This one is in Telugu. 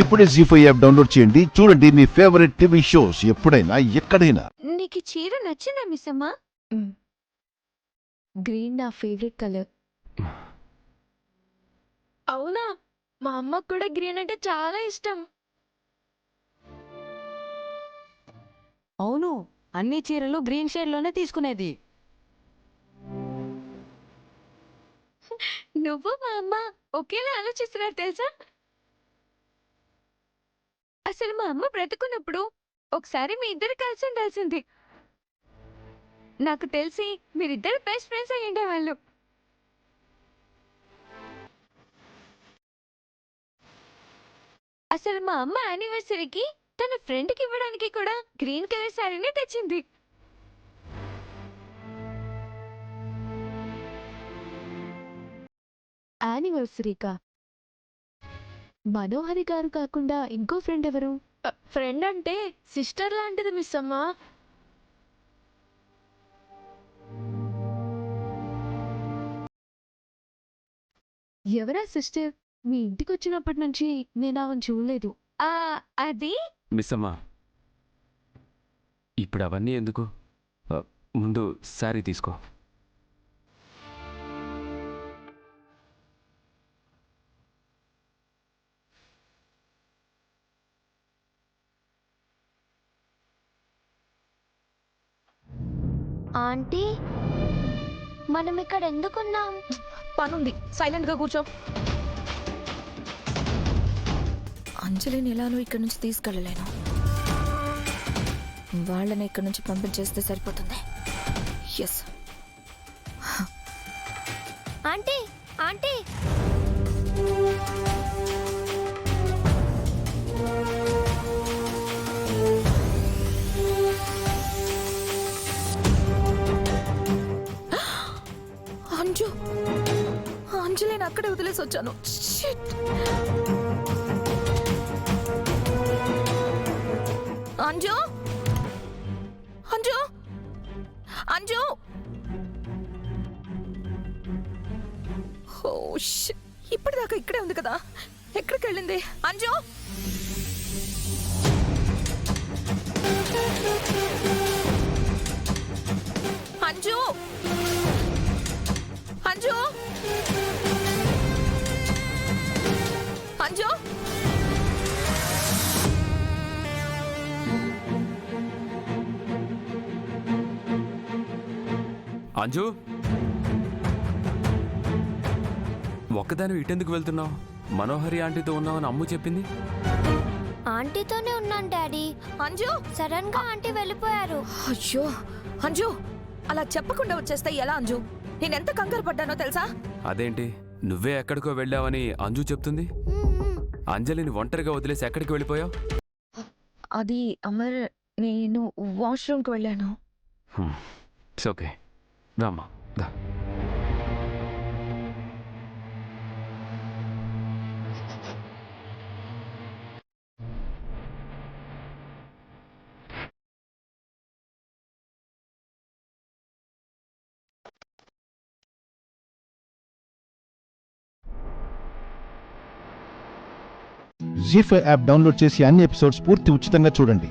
ఇప్పుడే జీ5 యాప్ డౌన్లోడ్ చేయండి. చూడండి మీ ఫేవరెట్ టీవీ షోస్ ఎప్పుడైనా ఎక్కడైనా. నీకు చీర నచ్చిందా మిస్ అమ్మా? గ్రీన్ నా ఫేవరెట్ కలర్. అవునా? మా అమ్మకు కూడా గ్రీన్ అంటే చాలా ఇష్టం. అవును, అన్ని చీరలు గ్రీన్ షేడ్లోనే తీసుకునేది. నువ్వు మా అమ్మ ఒకేలా ఆలోచిస్తున్నారు తెలుసా? అసలు మా అమ్మ బ్రతుకున్నప్పుడు ఒకసారి మీ ఇద్దరు కలిసి ఉండాల్సింది. నాకు తెలిసి మీరిద్దరు బెస్ట్ ఫ్రెండ్స్ అయి ఉండేవాళ్ళు. అసలు మా అమ్మ యానివర్సరీకి తన ఫ్రెండ్కి ఇవ్వడానికి కూడా గ్రీన్ కలర్ శారీనే తెచ్చింది. యానివర్సరీకా? మనోహరి గారు కాకుండా ఇంకో ఫ్రెండ్ ఎవరు? ఫ్రెండ్ అంటే సిస్టర్ లాంటిది మిస్ అమ్మా. ఎవరా సిస్టర్? మీ ఇంటికి వచ్చినప్పటి నుంచి నేను ఆమెను చూడలేదు. అది మిస్ అమ్మా, ఇప్పుడు అవన్నీ ఎందుకు? ముందు శారీ తీసుకో. ఆంటీ, మనం ఇక్కడ ఎందుకున్నాం? పనుంది, సైలెంట్గా కూర్చో. అంజలిని ఎలానో ఇక్కడి నుంచి తీసుకెళ్ళలేను. వాళ్ళని ఇక్కడి నుంచి పంపించేస్తే సరిపోతుంది. ఎస్. ఆంటీ, ఆంటీ, అంజు, అంజలిని అక్కడే వదిలేసి వచ్చాను. Shit. Anju, Anju, Anju. Oh shit, ఇప్పటిదాకా ఇక్కడే ఉంది కదా, ఎక్కడికి వెళ్ళింది? అంజు, అంజు, అంజు, అంజు. అంజు, ఒక్కదాని ఇటెందుకు వెళ్తున్నావు? మనోహరి ఆంటీతో ఉన్నావని అమ్ము చెప్పింది. ఆంటీతోనే ఉన్నాను డాడీ. అంజు, సడన్ గా ఆంటీ వెళ్ళిపోయారు. అయ్యో అంజు, అలా చెప్పకుండా వచ్చేస్తే ఎలా అంజు? నేనెంత కంగారు పడ్డానో తెలుసా? అదేంటి, నువ్వే ఎక్కడికో వెళ్ళావని అంజు చెప్తుంది. అంజలిని ఒంటరిగా వదిలేసి ఎక్కడికి వెళ్ళిపోయావు? అది అమర్, నేను వాష్రూమ్కి వెళ్ళాను. ఇట్స్ ఓకే, రామ్మా దా. జీ5 యాప్ డౌన్లోడ్ చేసి అన్ని ఎపిసోడ్స్ పూర్తి ఉచితంగా చూడండి.